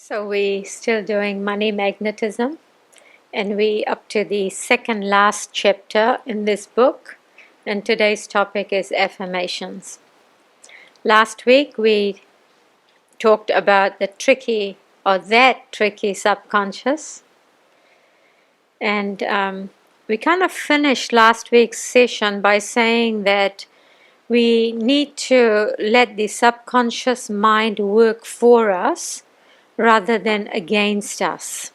So we're still doing money magnetism, and we up to the second last chapter in this book, and today's topic is affirmations. Last week we talked about that tricky subconscious, and we kind of finished last week's session by saying that we need to let the subconscious mind work for us rather than against us.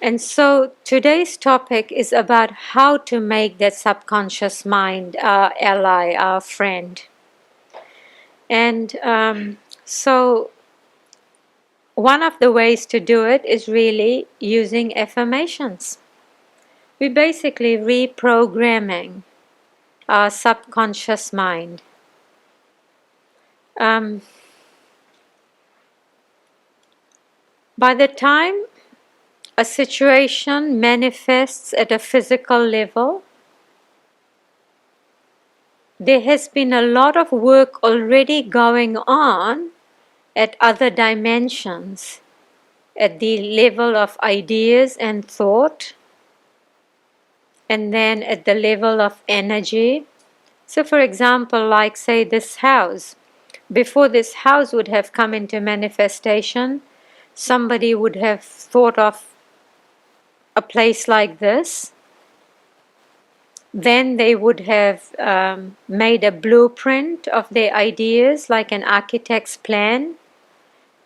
And so today's topic is about how to make that subconscious mind our ally, our friend. And so one of the ways to do it is really using affirmations. We're basically reprogramming our subconscious mind. By the time a situation manifests at a physical level, there has been a lot of work already going on at other dimensions, at the level of ideas and thought, and then at the level of energy. So for example, like say this house, before this house would have come into manifestation, somebody would have thought of a place like this. Then they would have made a blueprint of their ideas, like an architect's plan.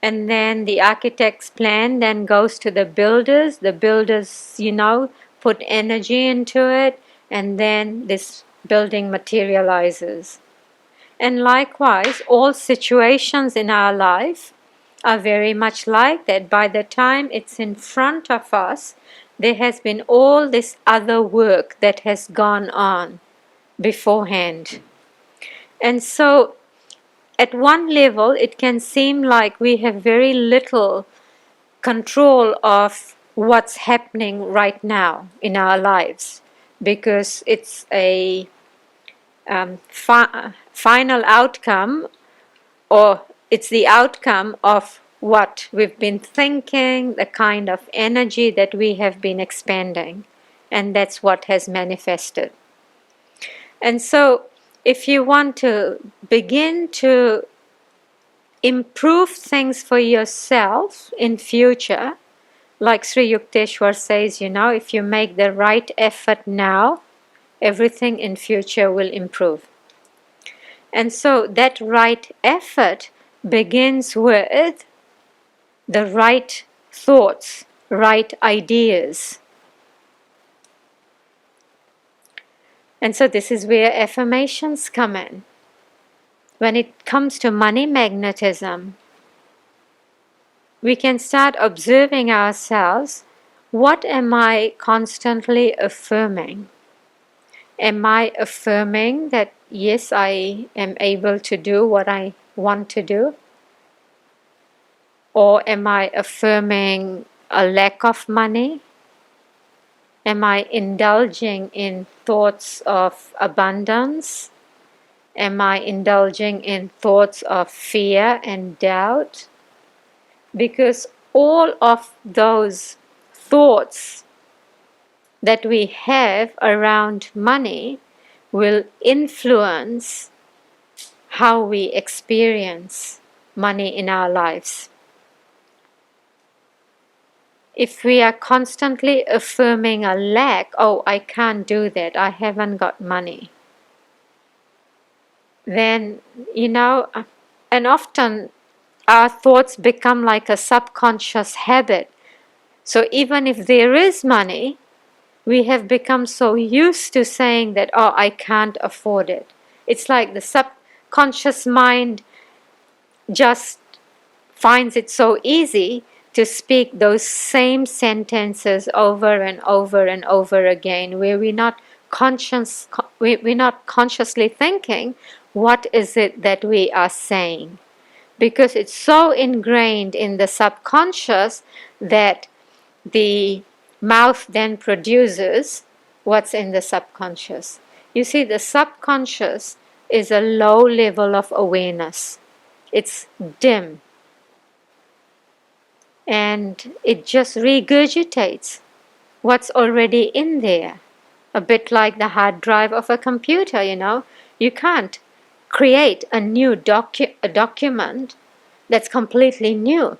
And then the architect's plan then goes to the builders. The builders, put energy into it, and then this building materializes. And likewise, all situations in our life are very much like that. By the time it's in front of us, there has been all this other work that has gone on beforehand. And so at one level, it can seem like we have very little control of what's happening right now in our lives, because it's a final outcome, or it's the outcome of what we've been thinking, the kind of energy that we have been expanding, and that's what has manifested. And so if you want to begin to improve things for yourself in future, like Sri Yukteswar says, if you make the right effort now, everything in future will improve. And so that right effort begins with the right thoughts, right ideas. And so this is where affirmations come in. When it comes to money magnetism, we can start observing ourselves. What am I constantly affirming? Am I affirming that, yes, I am able to do what I want to do? Or am I affirming a lack of money? Am I indulging in thoughts of abundance? Am I indulging in thoughts of fear and doubt? Because all of those thoughts that we have around money will influence how we experience money in our lives. If we are constantly affirming a lack, oh, I can't do that, I haven't got money, then, and often our thoughts become like a subconscious habit. So even if there is money, we have become so used to saying that, oh, I can't afford it. It's like the subconscious mind just finds it so easy to speak those same sentences over and over and over again, where we're not consciously thinking, what is it that we are saying? Because it's so ingrained in the subconscious that the mouth then produces what's in the subconscious. You see, the subconscious is a low level of awareness. It's dim. and it just regurgitates what's already in there. A bit like the hard drive of a computer, You can't create a new document that's completely new.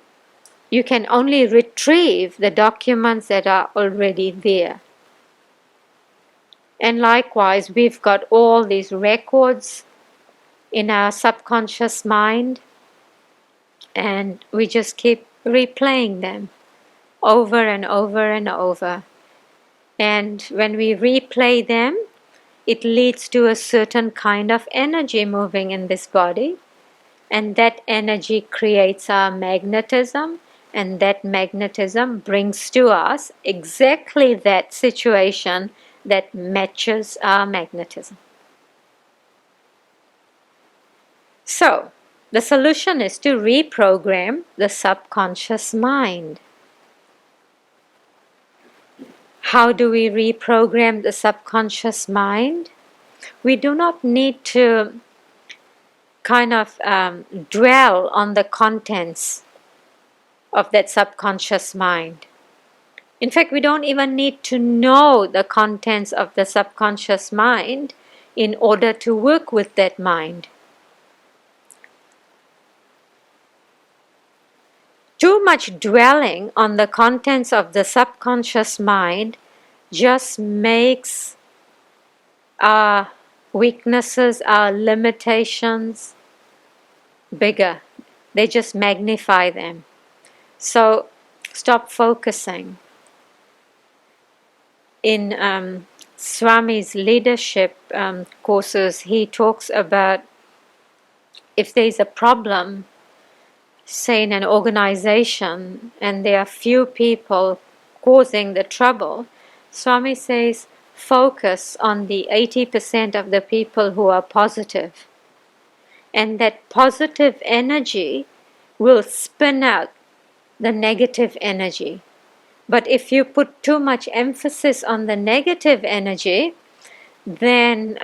You can only retrieve the documents that are already there. And likewise, we've got all these records in our subconscious mind, and we just keep replaying them over and over and over. And when we replay them, it leads to a certain kind of energy moving in this body, and that energy creates our magnetism, and that magnetism brings to us exactly that situation that matches our magnetism. So, the solution is to reprogram the subconscious mind. How do we reprogram the subconscious mind? We do not need to kind of dwell on the contents of that subconscious mind. In fact, we don't even need to know the contents of the subconscious mind in order to work with that mind. Too much dwelling on the contents of the subconscious mind just makes our weaknesses, our limitations bigger. They just magnify them. So stop focusing. In Swami's leadership courses, he talks about if there's a problem, say in an organization, and there are few people causing the trouble, Swami says focus on the 80% of the people who are positive. And that positive energy will spin out the negative energy. But if you put too much emphasis on the negative energy, then,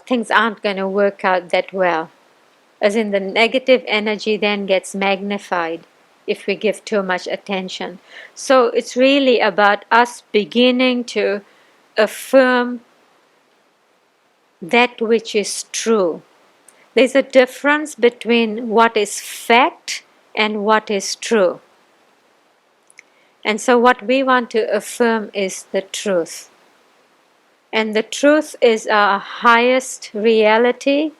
things aren't going to work out that well. As in, the negative energy then gets magnified if we give too much attention. So it's really about us beginning to affirm that which is true. There's a difference between what is fact and what is true. And so what we want to affirm is the truth. And the truth is our highest reality.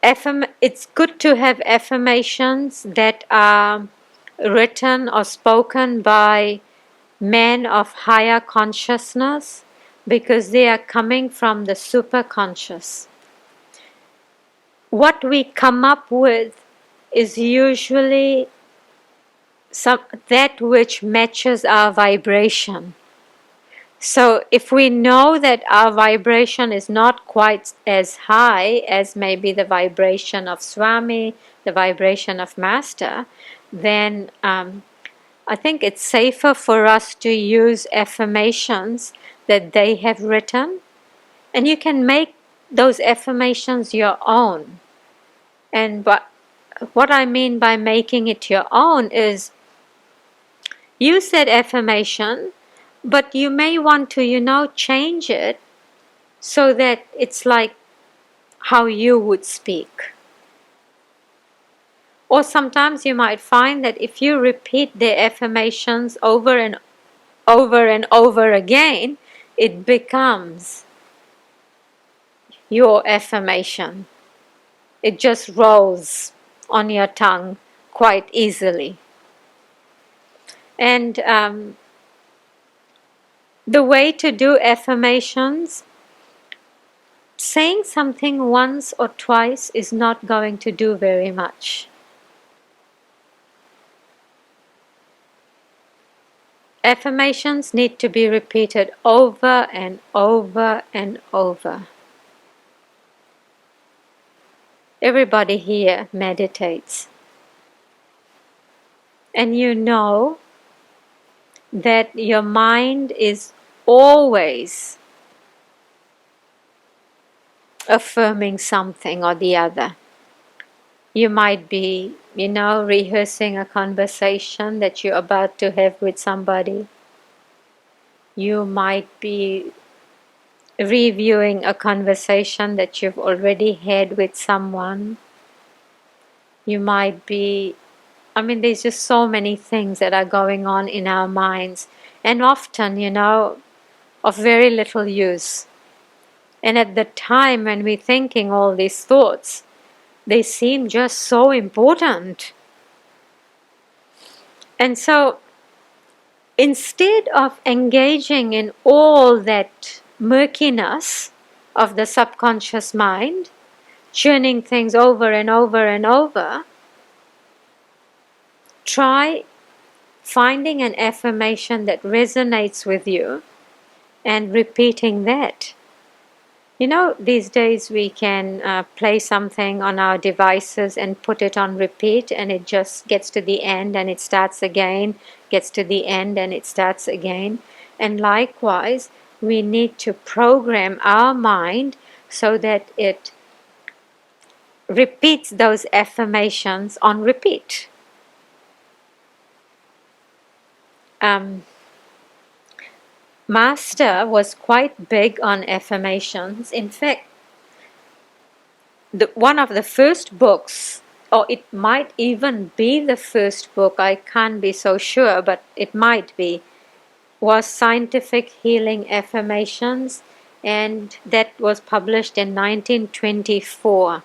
It's good to have affirmations that are written or spoken by men of higher consciousness, because they are coming from the superconscious. What we come up with is usually that which matches our vibration. So if we know that our vibration is not quite as high as maybe the vibration of Swami, the vibration of Master, then I think it's safer for us to use affirmations that they have written, and you can make those affirmations your own. And what I mean by making it your own is use that affirmation, but you may want to, change it so that it's like how you would speak. Or sometimes you might find that if you repeat the affirmations over and over and over again, it becomes your affirmation. It just rolls on your tongue quite easily. And the way to do affirmations, saying something once or twice is not going to do very much. Affirmations need to be repeated over and over and over. Everybody here meditates. And you know that your mind is always affirming something or the other. You might be, rehearsing a conversation that you're about to have with somebody. You might be reviewing a conversation that you've already had with someone. You might be, there's just so many things that are going on in our minds, and often, of very little use. And at the time when we're thinking all these thoughts, they seem just so important. And so, instead of engaging in all that murkiness of the subconscious mind, churning things over and over and over, try finding an affirmation that resonates with you and repeating that. These days we can play something on our devices and put it on repeat, and it just gets to the end and it starts again, gets to the end and it starts again. And likewise, we need to program our mind so that it repeats those affirmations on repeat. Master was quite big on affirmations. In fact, one of the first books, or it might even be the first book, I can't be so sure, but it might be, was Scientific Healing Affirmations, and that was published in 1924.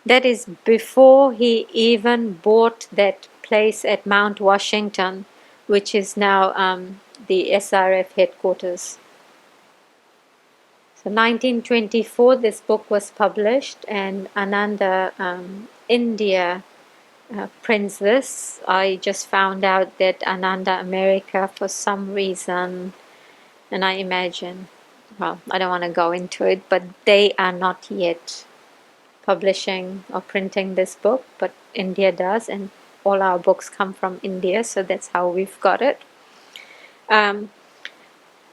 That is before he even bought that place at Mount Washington, which is now the SRF headquarters. So 1924 this book was published, and Ananda, India, prints this. I just found out that Ananda America, for some reason, and I imagine, well, I don't want to go into it, but they are not yet publishing or printing this book, but India does, and all our books come from India, so that's how we've got it.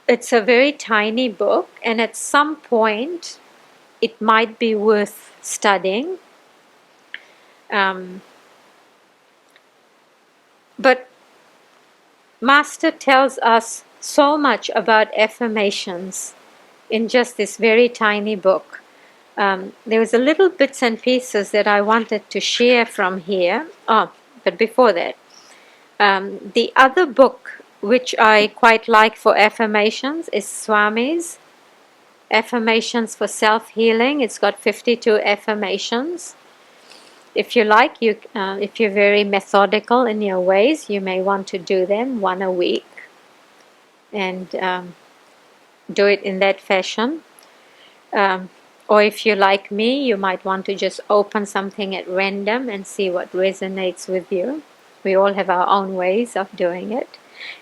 It's a very tiny book, and at some point it might be worth studying. But Master tells us so much about affirmations in just this very tiny book. There was a little bits and pieces that I wanted to share from here. But before that, the other book which I quite like for affirmations is Swami's Affirmations for Self-Healing. It's got 52 affirmations. If you like, if you're very methodical in your ways, you may want to do them one a week and do it in that fashion. Or if you're like me, you might want to just open something at random and see what resonates with you. We all have our own ways of doing it.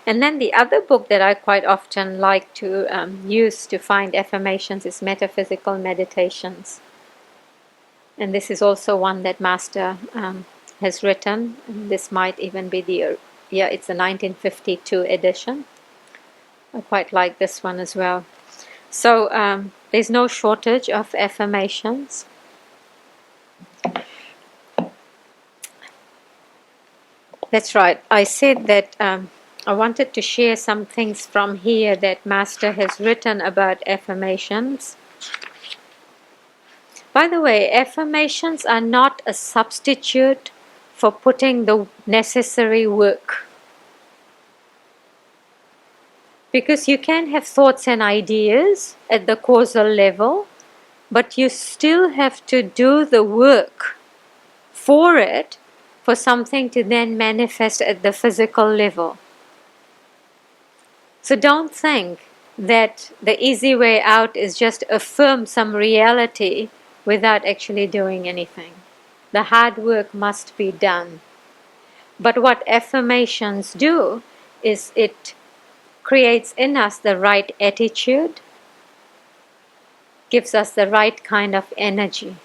And then the other book that I quite often like to use to find affirmations is Metaphysical Meditations. And this is also one that Master has written. And this might even be it's a 1952 edition. I quite like this one as well. So there's no shortage of affirmations. That's right. I said that I wanted to share some things from here that Master has written about affirmations. By the way, affirmations are not a substitute for putting the necessary work. Because you can have thoughts and ideas at the causal level, but you still have to do the work for it, for something to then manifest at the physical level. So don't think that the easy way out is just affirm some reality without actually doing anything. The hard work must be done. But what affirmations do is it creates in us the right attitude, gives us the right kind of energy,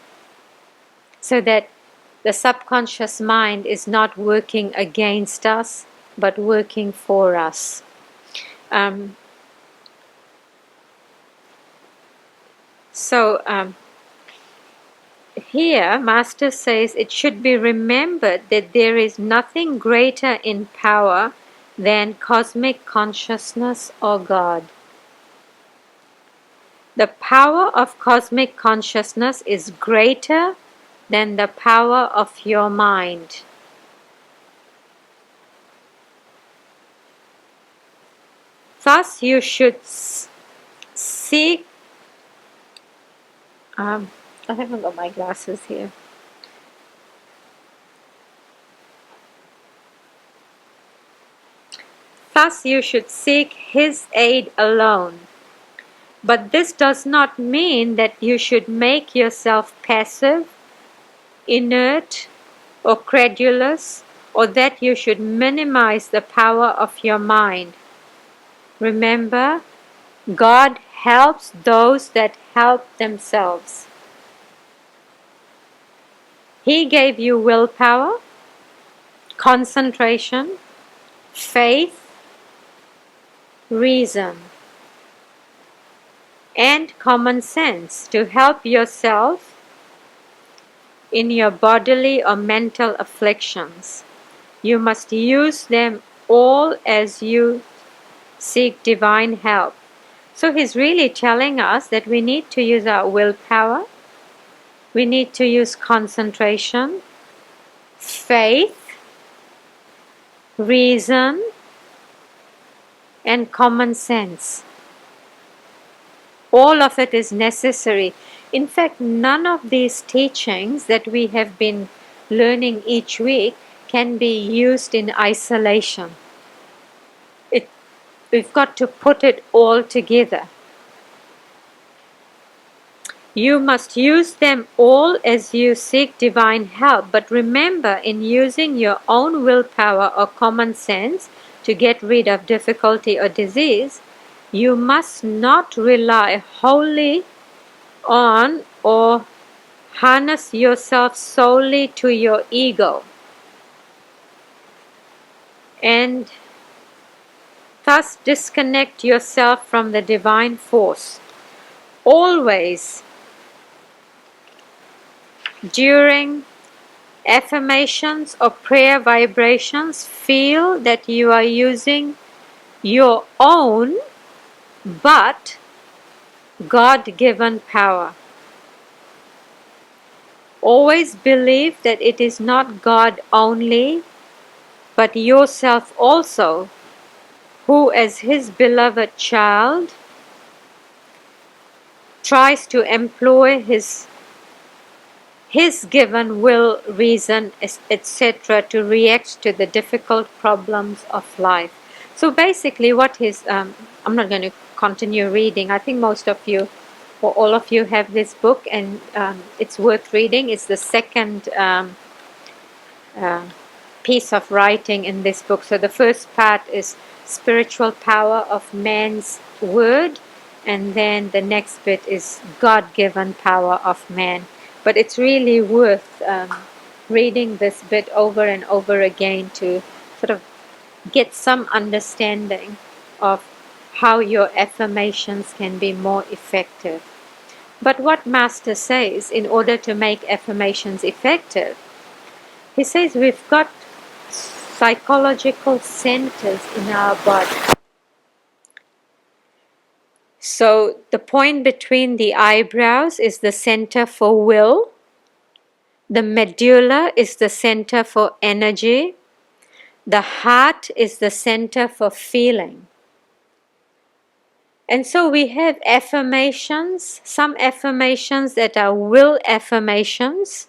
so that the subconscious mind is not working against us, but working for us. here, Master says it should be remembered that there is nothing greater in power than cosmic consciousness or God. The power of cosmic consciousness is greater than the power of your mind. Thus, you should seek. I haven't got my glasses here. Thus, you should seek His aid alone. But this does not mean that you should make yourself passive, inert, or credulous, or that you should minimize the power of your mind. Remember, God helps those that help themselves. He gave you willpower, concentration, faith, reason, and common sense to help yourself in your bodily or mental afflictions. You must use them all as you seek divine help. So he's really telling us that we need to use our willpower, we need to use concentration, faith, reason, and common sense. All of it is necessary. In fact, none of these teachings that we have been learning each week can be used in isolation. We've got to put it all together. You must use them all as you seek divine help, but remember, in using your own willpower or common sense to get rid of difficulty or disease, you must not rely wholly on or harness yourself solely to your ego, and thus disconnect yourself from the divine force. Always, during affirmations or prayer vibrations, feel that you are using your own but God-given power. Always believe that it is not God only, but yourself also, who as His beloved child tries to employ His given will, reason, etc. to react to the difficult problems of life. So basically what is, I'm not going to continue reading. I think most of you or all of you have this book, and it's worth reading. It's the second piece of writing in this book. So the first part is spiritual power of man's word, and then the next bit is God-given power of man. But it's really worth reading this bit over and over again to sort of get some understanding of how your affirmations can be more effective. But what Master says, in order to make affirmations effective, he says we've got psychological centers in our body. So the point between the eyebrows is the center for will. The medulla is the center for energy. The heart is the center for feeling. And so we have affirmations, some affirmations that are will affirmations.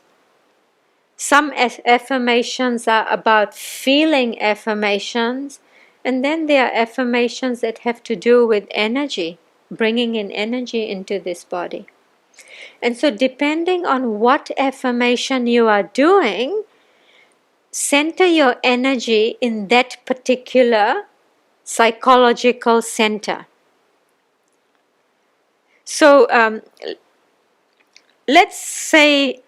Some affirmations are about feeling affirmations. And then there are affirmations that have to do with energy, bringing in energy into this body. And so depending on what affirmation you are doing, center your energy in that particular psychological center. So let's say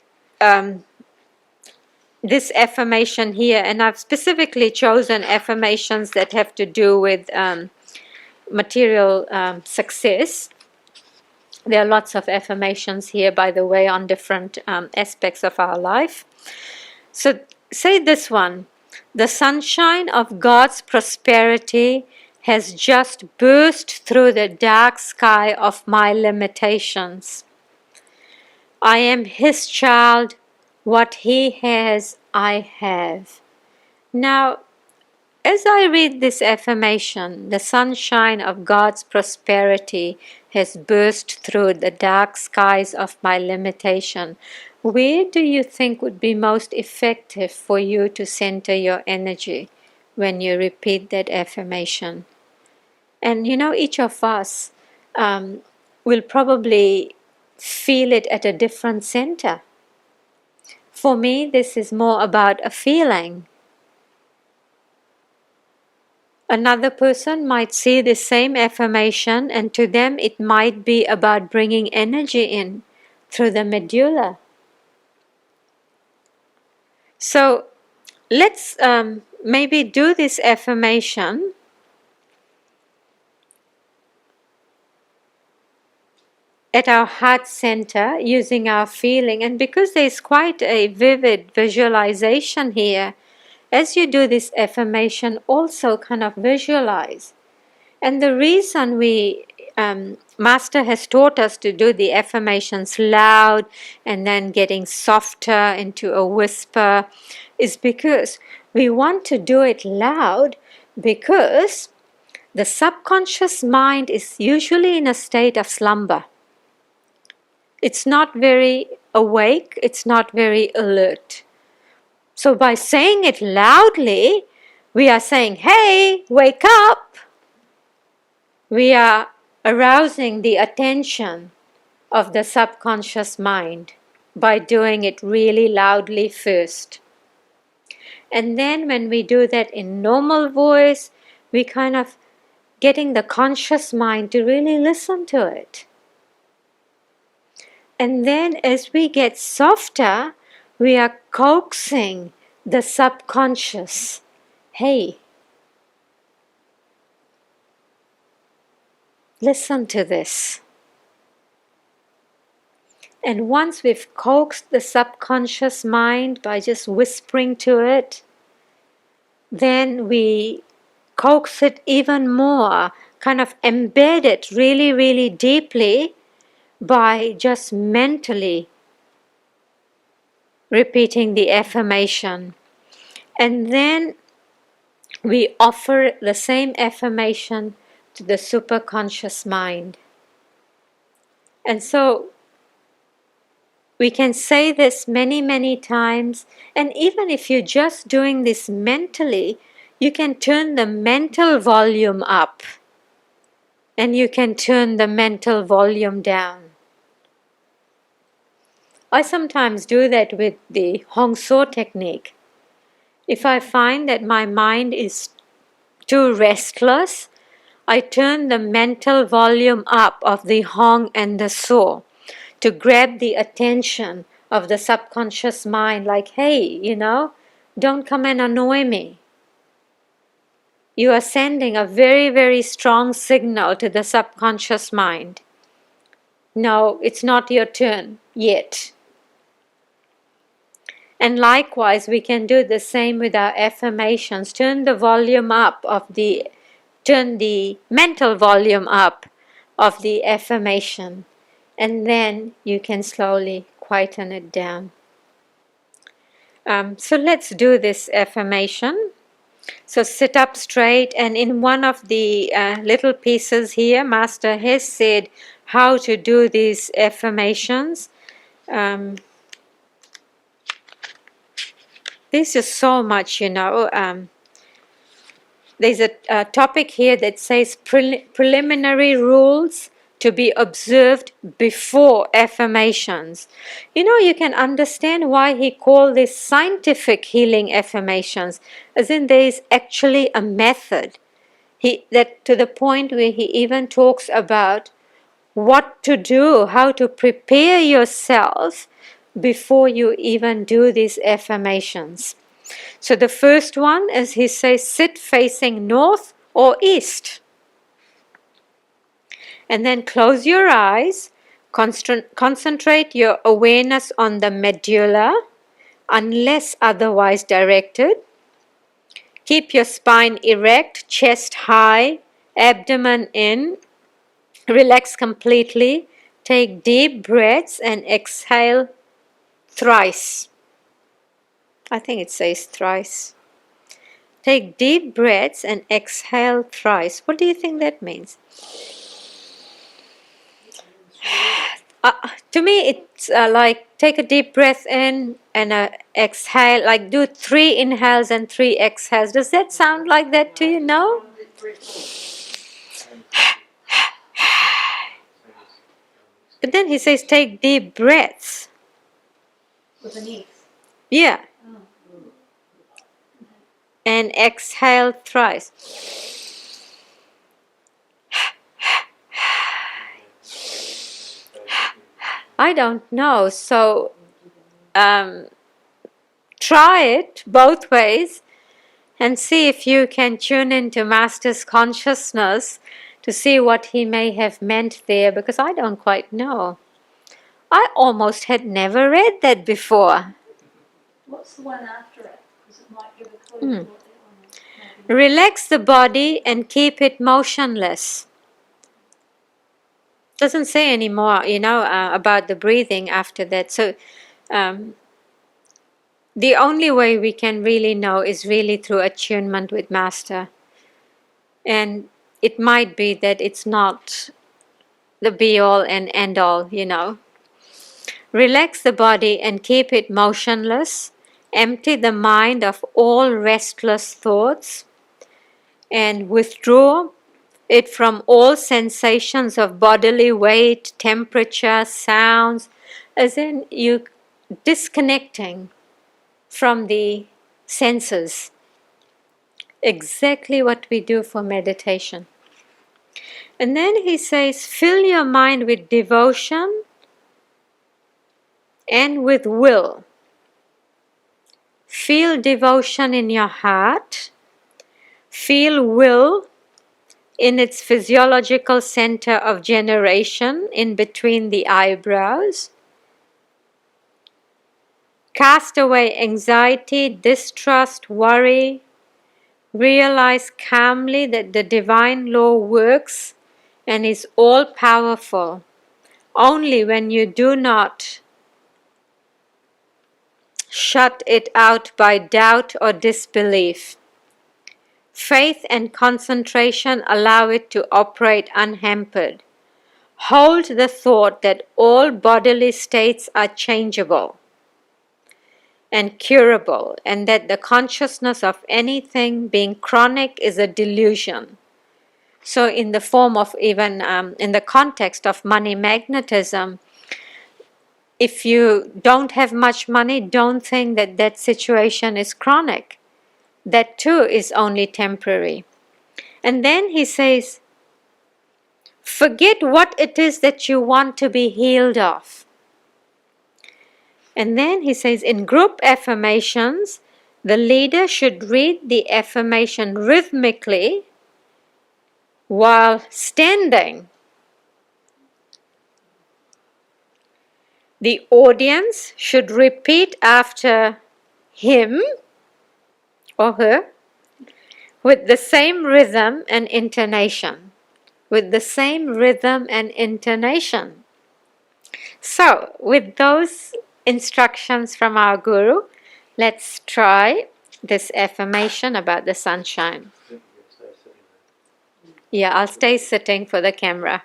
this affirmation here, and I've specifically chosen affirmations that have to do with material success. There are lots of affirmations here, by the way, on different aspects of our life. So say this one: the sunshine of God's prosperity has just burst through the dark sky of my limitations. I am His child. What He has, I have. Now, as I read this affirmation, the sunshine of God's prosperity has burst through the dark skies of my limitation. Where do you think would be most effective for you to center your energy when you repeat that affirmation? And each of us will probably feel it at a different center. For me, this is more about a feeling. Another person might see the same affirmation, and to them it might be about bringing energy in through the medulla. So let's maybe do this affirmation at our heart center using our feeling. And because there's quite a vivid visualization here, as you do this affirmation, also kind of visualize. And the reason Master has taught us to do the affirmations loud and then getting softer into a whisper is because we want to do it loud, because the subconscious mind is usually in a state of slumber. It's not very awake, it's not very alert. So by saying it loudly, we are saying, hey, wake up. We are arousing the attention of the subconscious mind by doing it really loudly first. And then when we do that in normal voice, we kind of getting the conscious mind to really listen to it. And then as we get softer, we are coaxing the subconscious. Hey, listen to this. And once we've coaxed the subconscious mind by just whispering to it, then we coax it even more, kind of embed it really, really deeply by just mentally repeating the affirmation. And then we offer the same affirmation to the superconscious mind. And so we can say this many, many times, and even if you're just doing this mentally, you can turn the mental volume up and you can turn the mental volume down. I sometimes do that with the Hong So technique. If I find that my mind is too restless, I turn the mental volume up of the Hong and the So to grab the attention of the subconscious mind, like, hey, don't come and annoy me. You are sending a very, very strong signal to the subconscious mind. No, it's not your turn yet. And likewise, we can do the same with our affirmations. Turn the mental volume up of the affirmation, and then you can slowly quieten it down. So let's do this affirmation. So sit up straight, and in one of the little pieces here, Master has said how to do these affirmations. There's just so much, there's a topic here that says preliminary rules to be observed before affirmations. You can understand why he called this scientific healing affirmations, as in there is actually a method. That to the point where he even talks about what to do, how to prepare yourself before you even do these affirmations. So the first one is, he says, sit facing north or east. And then close your eyes, Concentrate your awareness on the medulla unless otherwise directed. Keep your spine erect, chest high, abdomen in. Relax completely. Take deep breaths and exhale thrice. I think it says thrice. Take deep breaths and exhale thrice. What do you think that means? To me, it's like take a deep breath in and exhale, like do 3 inhales and 3 exhales. Does that sound like that to you? No? But then he says take deep breaths. With an X. Yeah. And exhale thrice. I don't know. So try it both ways and see if you can tune into Master's consciousness to see what he may have meant there, because I don't quite know. I almost had never read that before. What's the one after it? Because it might give a clue to what that one is. Relax the body and keep it motionless. Doesn't say any more, about the breathing after that. So the only way we can really know is really through attunement with Master. And it might be that it's not the be-all and end-all, Relax the body and keep it motionless. Empty the mind of all restless thoughts and withdraw it from all sensations of bodily weight, temperature, sounds, as in you disconnecting from the senses. Exactly what we do for meditation. And then he says, fill your mind with devotion and with will. Feel devotion in your heart. Feel will in its physiological center of generation in between the eyebrows. Cast away anxiety, distrust, worry. Realize calmly that the divine law works and is all-powerful only when you do not shut it out by doubt or disbelief. Faith and concentration allow it to operate unhampered. Hold the thought that all bodily states are changeable and curable, and that the consciousness of anything being chronic is a delusion. So in the form of even, in the context of money magnetism, if you don't have much money, don't think that that situation is chronic. That too is only temporary. And then he says, forget what it is that you want to be healed of. And then he says, in group affirmations, the leader should read the affirmation rhythmically while standing. The audience should repeat after him or her with the same rhythm and intonation. With the same rhythm and intonation. So, with those instructions from our Guru, let's try this affirmation about the sunshine. Yeah, I'll stay sitting for the camera.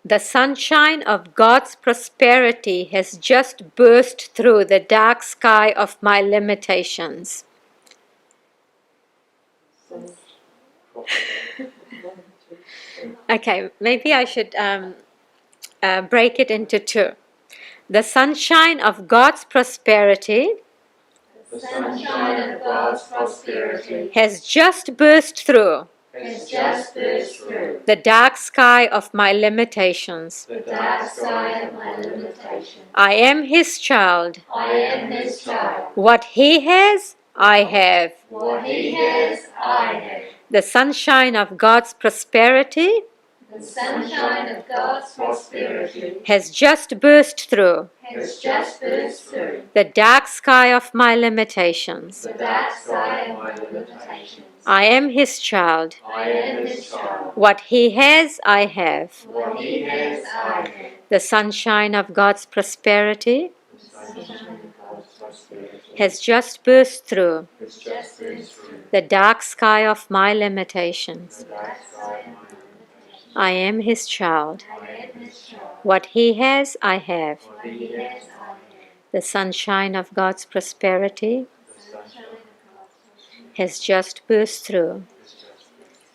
The sunshine of God's prosperity has just burst through the dark sky of my limitations. Okay, maybe I should break it into two. The sunshine of God's prosperity, has just burst through the dark sky of my limitations. I am His child. What He has, I have. The sunshine of God's prosperity The sunshine of God's prosperity has just burst through has just burst through the dark sky of my limitations. the dark sky of my limitations. I am His child. I am His child. What He has, I have. What He has, I have. The sunshine of God's prosperity The sunshine of God's prosperity has just burst through has just burst through the dark sky of my limitations.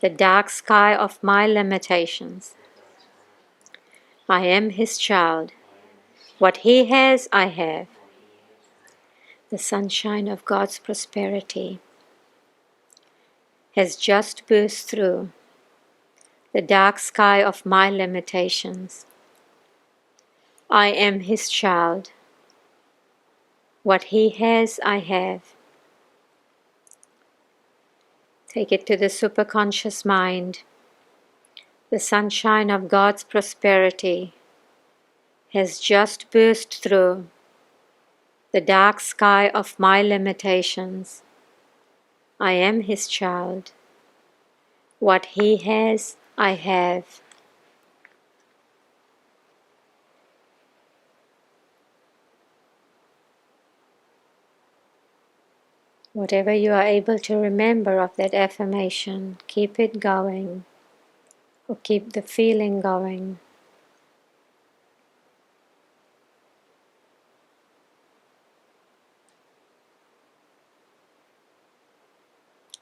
the dark sky of my limitations. I am His child. I am His child. What He has, I have. What He has, I have. The sunshine of God's prosperity The sunshine of God's prosperity has just burst through has just burst through the dark sky of my limitations. I am His child. What He has, I have. The sunshine of God's prosperity has just burst through the dark sky of my limitations. I am His child. What He has, I have. Take it to the superconscious mind. The sunshine of God's prosperity has just burst through the dark sky of my limitations. I am His child. What He has, I have. Whatever you are able to remember of that affirmation, keep it going, or keep the feeling going.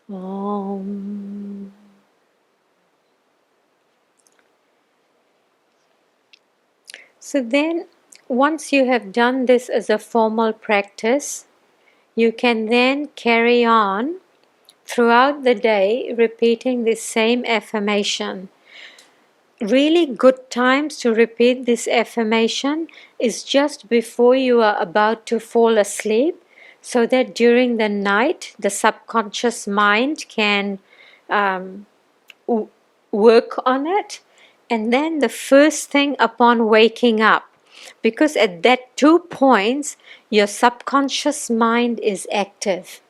Om. So then, once you have done this as a formal practice, you can then carry on throughout the day repeating this same affirmation. Really good times to repeat this affirmation is just before you are about to fall asleep, so that during the night the subconscious mind can work on it, and then the first thing upon waking up, because at that 2 points your subconscious mind is active.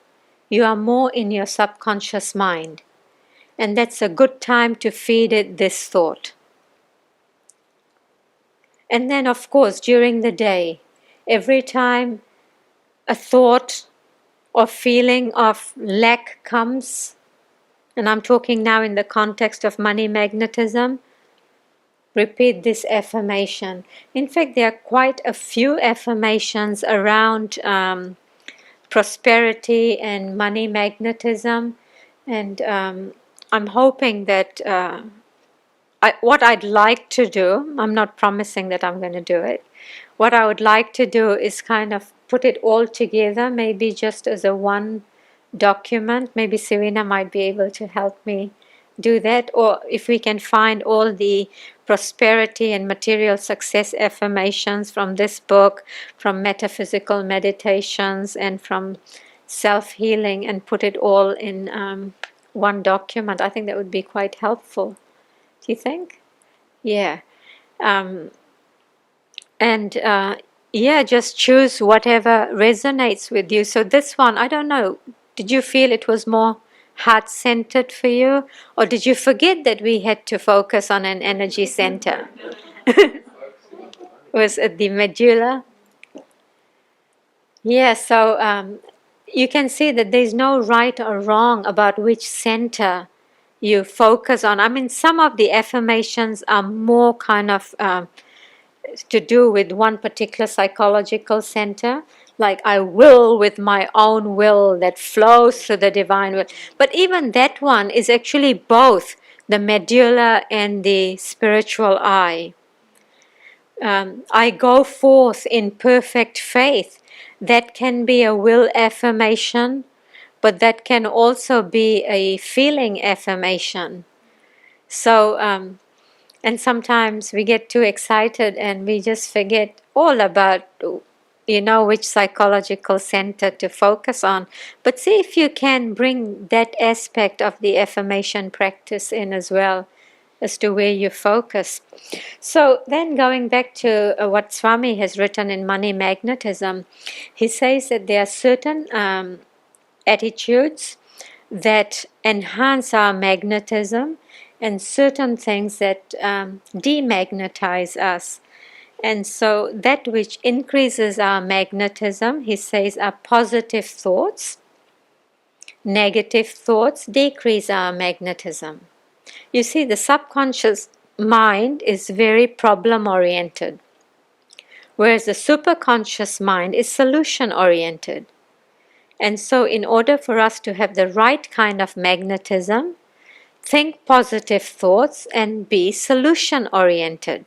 You are more in your subconscious mind, and that's a good time to feed it this thought. And then of course during the day, every time a thought or feeling of lack comes, and I'm talking now in the context of money magnetism, repeat this affirmation. In fact, there are quite a few affirmations around prosperity and money magnetism, and I'm hoping that what I'd like to do, I'm not promising that I'm going to do it, what I would like to do is kind of put it all together, maybe just as a one document. Maybe Serena might be able to help me do that, or if we can find all the prosperity and material success affirmations from this book, from metaphysical meditations and from self-healing, and put it all in one document. I think that would be quite helpful. Do you think? Yeah. Just choose whatever resonates with you. So this one, I don't know, did you feel it was more heart-centered for you? Or did you forget that we had to focus on an energy center? Was it the medulla? Yeah, so you can see that there's no right or wrong about which center you focus on. I mean, some of the affirmations are more kind of to do with one particular psychological center, like I will with my own will that flows through the divine will. But even that one is actually both the medulla and the spiritual eye. I go forth in perfect faith. That can be a will affirmation, but that can also be a feeling affirmation. So, and sometimes we get too excited and we just forget all about you know which psychological center to focus on, but see if you can bring that aspect of the affirmation practice in as well, as to where you focus. So then going back to what Swami has written in Money Magnetism, he says that there are certain attitudes that enhance our magnetism and certain things that demagnetize us. And so that which increases our magnetism, he says, are positive thoughts. Negative thoughts decrease our magnetism. You see, the subconscious mind is very problem-oriented, whereas the superconscious mind is solution-oriented. And so in order for us to have the right kind of magnetism, think positive thoughts and be solution-oriented,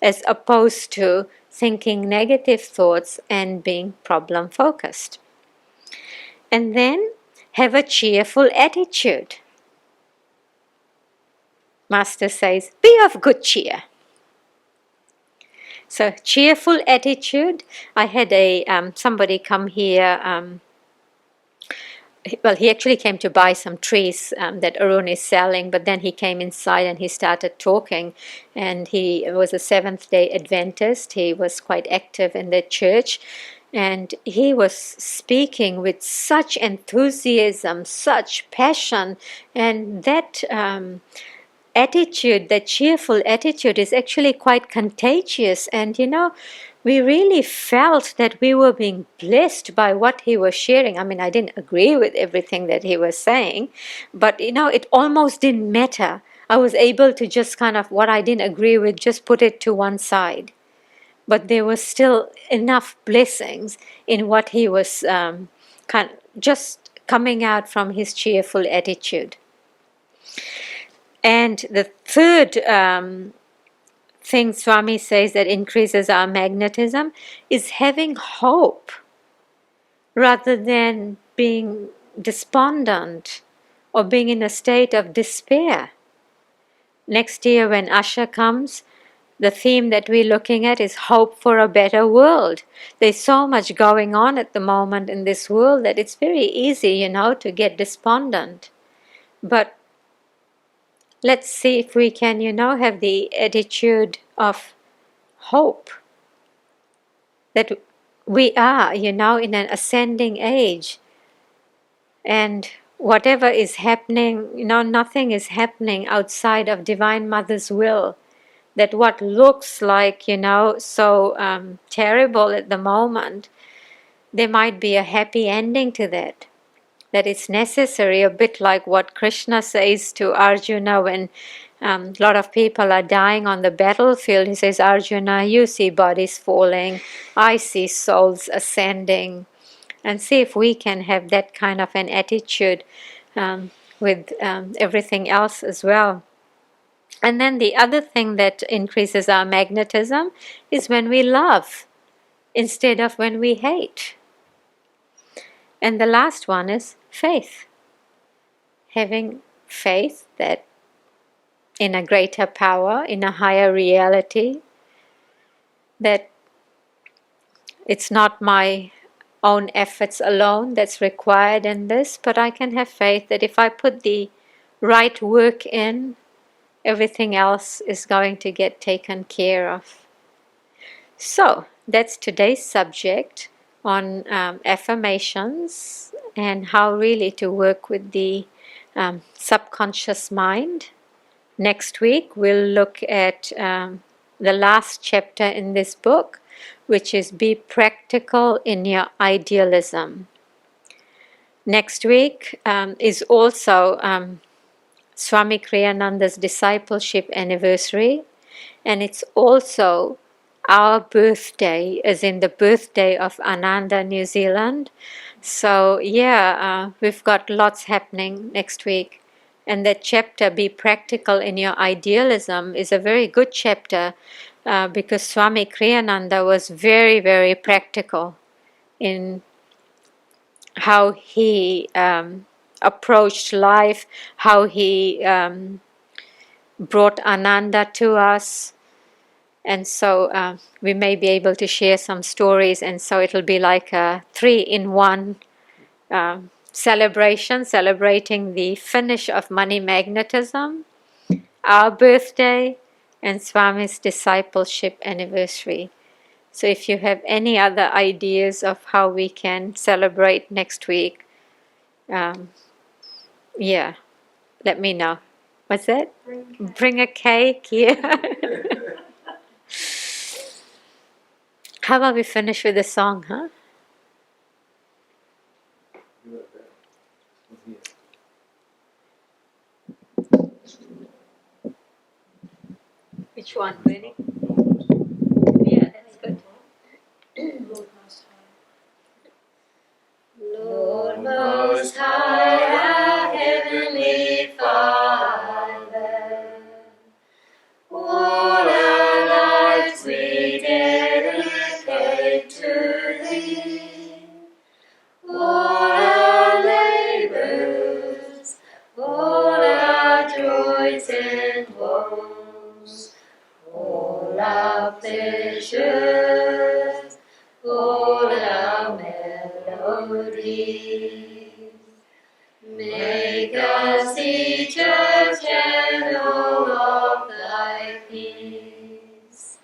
as opposed to thinking negative thoughts and being problem-focused. And then have a cheerful attitude. Master says, be of good cheer. So cheerful attitude. I had somebody come here. Well, he actually came to buy some trees that Arun is selling, but then he came inside and he started talking, and he was a Seventh-day Adventist. He was quite active in the church, and he was speaking with such enthusiasm, such passion, and that attitude, that cheerful attitude, is actually quite contagious. And we really felt that we were being blessed by what he was sharing. I mean, I didn't agree with everything that he was saying, but it almost didn't matter. I was able to just kind of, what I didn't agree with, just put it to one side. But there was still enough blessings in what he was just coming out from his cheerful attitude. And the third thing Swami says that increases our magnetism is having hope rather than being despondent or being in a state of despair. Next year when Asha comes, the theme that we're looking at is hope for a better world. There's so much going on at the moment in this world that it's very easy, to get despondent. But let's see if we can, have the attitude of hope that we are, in an ascending age. And whatever is happening, nothing is happening outside of Divine Mother's will. That what looks like, so terrible at the moment, there might be a happy ending to that. That it's necessary, a bit like what Krishna says to Arjuna when a lot of people are dying on the battlefield. He says, Arjuna, you see bodies falling, I see souls ascending. And see if we can have that kind of an attitude with everything else as well. And then the other thing that increases our magnetism is when we love instead of when we hate. And the last one is faith. Having faith that in a greater power, in a higher reality, that it's not my own efforts alone that's required in this, but I can have faith that if I put the right work in, everything else is going to get taken care of. So that's today's subject on affirmations and how really to work with the subconscious mind. Next week we'll look at the last chapter in this book, which is Be Practical in Your Idealism. Next week is also Swami Kriyananda's discipleship anniversary, and it's also our birthday, as in the birthday of Ananda, New Zealand. So we've got lots happening next week. And that chapter, Be Practical in Your Idealism, is a very good chapter because Swami Kriyananda was very, very practical in how he approached life, how he brought Ananda to us, And so we may be able to share some stories, and so it'll be like a 3-in-1 celebration, celebrating the finish of money magnetism, our birthday, and Swami's discipleship anniversary. So if you have any other ideas of how we can celebrate next week, yeah, let me know. What's that? Bring a cake, yeah. How about we finish with a song, huh? Which one, really? Yeah, that's good. Lord Most High, our Heavenly Father, all our lives we dedicate to Thee. All our labors, all our joys and woes, all our pleasures, all our melodies. Make us each a channel of Thy peace.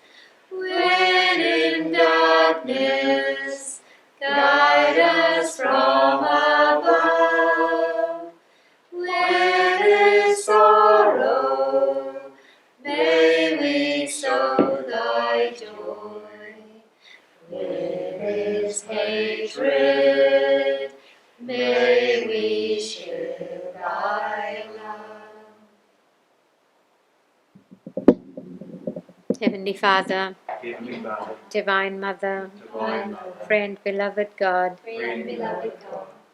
When in darkness, guide us from above. When in sorrow, may we sow Thy joy. When is hatred, may we share Thy love. Heavenly Father, Divine Mother, Friend, beloved God,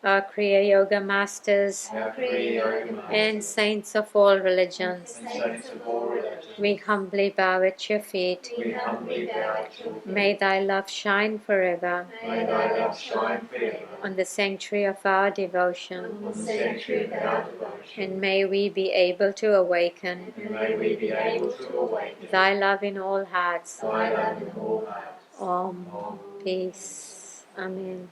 our Kriya Yoga Masters, and saints of all religions, we humbly bow at your feet. May Thy love shine forever on the sanctuary of our devotion, and may we be able to awaken Thy love in all hearts. Om. Peace. Amen.